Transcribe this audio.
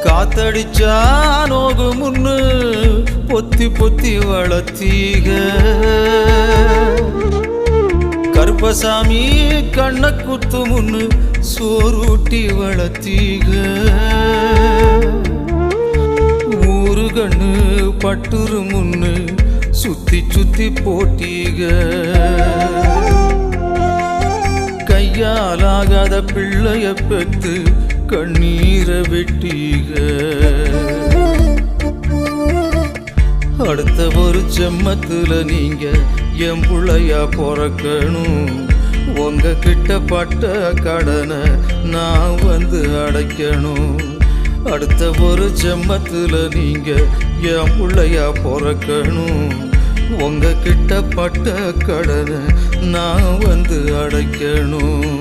காத்தடிச்சா நோகு முன்னு பொத்தி பொத்தி வளர்த்தீக கருப்பசாமி கண்ண குத்து முன்னு சோறுட்டி வளர்த்தீக ஊரு கண்ணு பட்டுரு முன்னு சுத்தி சுத்தி போட்டீக கையாலாகாத பிள்ளைய பெத்து கண்ணீரை வெட்டீக அடுத்த ஒரு செம்மத்துல நீங்க என் புள்ளையா பிறக்கணும் உங்க கிட்ட பட்ட கடனை நான் வந்து அடைக்கணும் அடுத்த ஒரு செம்மத்துல நீங்க என் புள்ளையா பிறக்கணும் உங்க கிட்ட பட்ட கடனை நான் வந்து அடைக்கணும்